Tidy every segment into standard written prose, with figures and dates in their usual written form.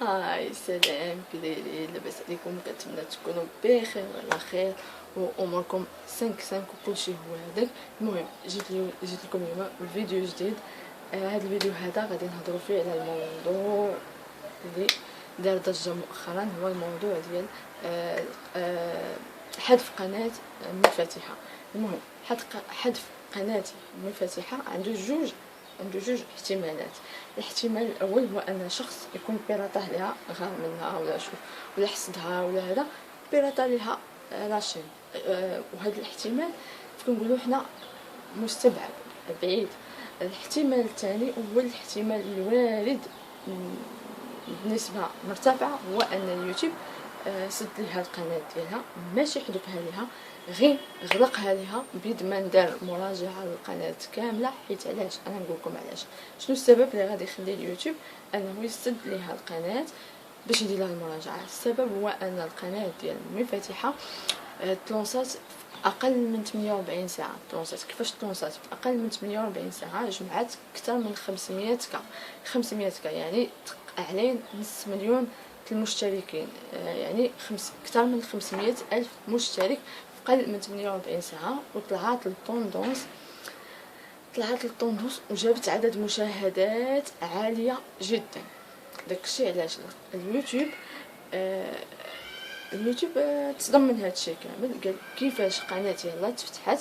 هاي سلام، كي دايرين؟ لاباس عليكم؟ كنتمنى تكونوا بخير وعلى خير واموركم 5 وكلشي هو هذاك. المهم جيت لكم اليوم بفيديو جديد. هذا الفيديو هذا غادي نهضروا فيه على الموضوع اللي دار ضجه مؤخرا، هو الموضوع ديال حذف قناه منفتحه. المهم حذف قناه منفتحه عنده جوج احتمالات. الاحتمال الاول هو ان شخص يكون بيراطه لها، غار منها ولا شوف ولا حسدها ولا هذا، بيراطه لها لاشين. وهذا الاحتمال كنقولوا حنا مستبعد بعيد. الاحتمال الثاني هو الاحتمال الوارد بنسبه مرتفعه، هو ان اليوتيوب سد ليها القناه ديالها، ماشي حذفها ليها، غير غلقها ليها بضمان دار مراجعه للقناه كامله. حيت علاش؟ انا نقول لكم علاش. شنو السبب اللي غادي يخلي اليوتيوب انه يسد ليها القناه باش يدير لها المراجعه؟ السبب هو ان القناه ديال المفاتيحه تلونسات اقل من 48 ساعه. كيفاش تلونسات؟ في اقل من 48 ساعه جمعات اكثر من 500 كا، يعني عليه نص مليون المشتركين، يعني اكثر من 500 الف مشترك في اقل من 48 ساعه. وطلعت للطوندوس وجابت عدد مشاهدات عاليه جدا. داكشي علاش اليوتيوب تصدم من هذا الشيء كامل. قال كيفاش قناه يلاه تفتحات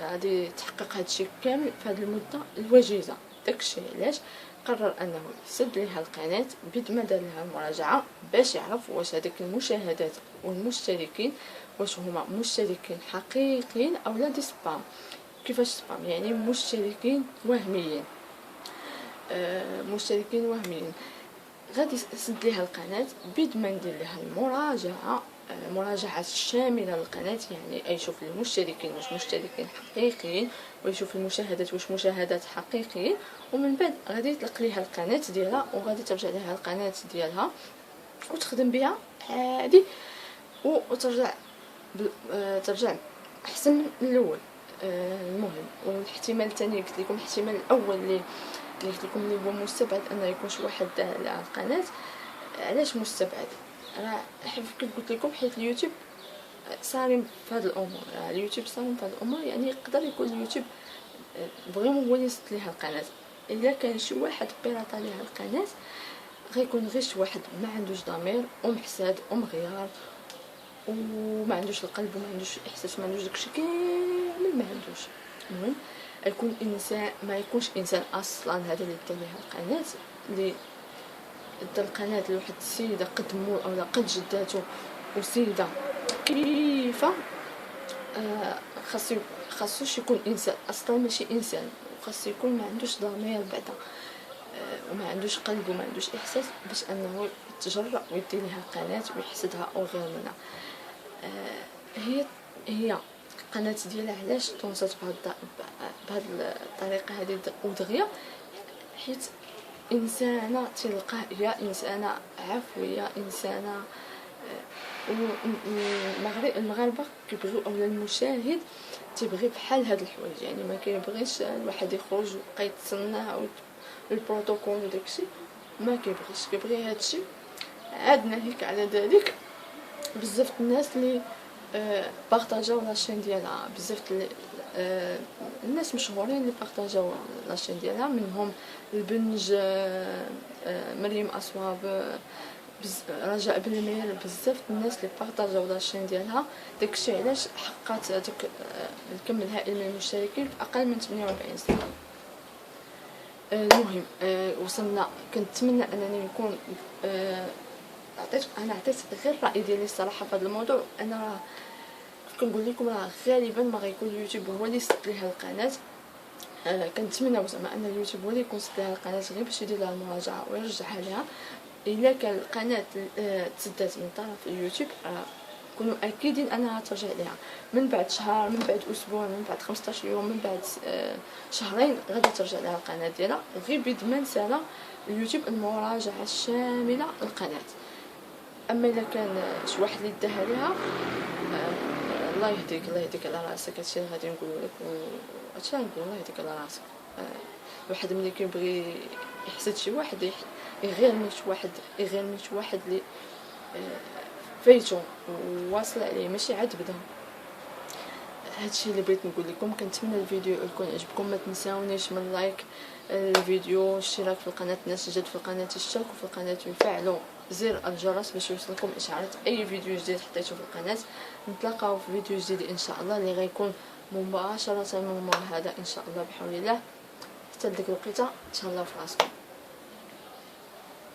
غادي تحقق هذا الشيء كامل في هذه المده الوجيزه. داكشي علاش قرر انه يسد لها القناه بضمان دار لها المراجعه باش يعرف واش هذيك المشاهدات والمشتركين واش هما مشتركين حقيقيين او لا دي سبام. كيفاش سبام؟ يعني مشتركين وهميين. غادي يسد ليها القناه بضمان يدير لها مراجعة شاملة للقناة، يعني يشوف المشتركين واش مشتركين حقيقيين، ويشوف المشاهدات واش مشاهدات حقيقيين. ومن بعد غادي يطلق ليها القناة ديالها وغادي ترجع لها القناة ديالها وتخدم بها عادي، وترجع ترجع احسن من الاول. المهم، والاحتمال الثاني قلت لكم، الاحتمال الاول اللي قلت لكم اللي هو مستبعد انه يكون شي واحد دار على القناه. علاش مستبعد؟ راه كيف قلت لكم، حيت اليوتيوب صارم في هذه الامور. يعني يقدر يكون اليوتيوب فريمون هو اللي يسد ليها القناه. الا كان شي واحد بيراطا ليها القناه، غيكون غير شي واحد ما عندوش ضمير ومحساد ومغيار وما عندوش القلب وما عندوش احساس، ما عندوش داكشي كامل، ما عندوش. المهم يكون انسان، ما يكونش انسان اصلا هذا اللي دار ليها القناه، اللي دار القناه لواحد السيده قد او لا قد جداتو، وسيده كيفا خاصوش يكون انسان اصلا، ماشي انسان، وخاصو يكون ما عندوش ضمير بعدا، وما عندوش قلب وما عندوش احساس باش انه يتجرأ ويدي لها قناه ويحسدها او غير منها. هي القناه ديالها علاش تونسات بهذه الطريقه هذه ودغيا؟ حيت انسانه تلقاه هي انسانه عفويه، انسانه. المغاربه كيبغيو، اولا المشاهد تيبغي بحال هاد الحوايج، يعني ما كيبغيش الواحد يخرج ويبقى يتسنى البروتوكول وداكشي، ما كيبغي هادشي. عندنا هيك على ذلك بزاف الناس اللي بارطاجاو لاشين ديالها، بزاف الناس مشهورين اللي بارطاجاو لاشين ديالها، منهم البنج، مريم اصواب، رجاء بالمير، بزاف الناس اللي بارطاجاو لاشين ديالها. داكشي علاش حققت داك الكم الهائل من المشتركين في اقل من 48 ساعه. المهم وصلنا. كنتمنى انني نكون عطيت غير الراي ديالي الصراحه في هذا الموضوع. انا كنقول لكم راه غالبا ما غيكون اليوتيوب هو اللي يسد ليها القناه. كنتمنى زعما ان اليوتيوب هو اللي يكون سد ليها القناه غير باش يدير لها المراجعه ويرجعها لها. الا كان القناه تسدات من طرف اليوتيوب، كونوا اكيدين انها ترجع ليها من بعد شهر، من بعد اسبوع، من بعد 15 يوم، من بعد شهرين، غادي ترجع لها القناه ديالها غير بضمان سنه اليوتيوب المراجعه الشامله للقناه. اما الا كان شي واحد اللي داها ليها، الله يهديك على راسك. هادشي اللي غادي نقول لك، هادشي اللي نقول، الله يهديك على راسك. الواحد ملي كيبغي يحسد شي واحد يغير شي واحد اللي فايتو وواصل عليه ماشي عاد بدا. هادشي اللي بغيت نقول لكم. كنتمنى الفيديو يكون عجبكم. ما تنساونيش من لايك الفيديو، اشتراك في القناه، الناس جدد في القناه يشتركوا في القناه ويفعلوا زر الجرس باش يوصلكم اشعارات اي فيديو جديد حطيته في القناه. نتلاقاو في فيديو جديد ان شاء الله اللي غيكون مباشره من هذا ان شاء الله بحول الله. حتى ديك الوقيته تهلاو في راسكم.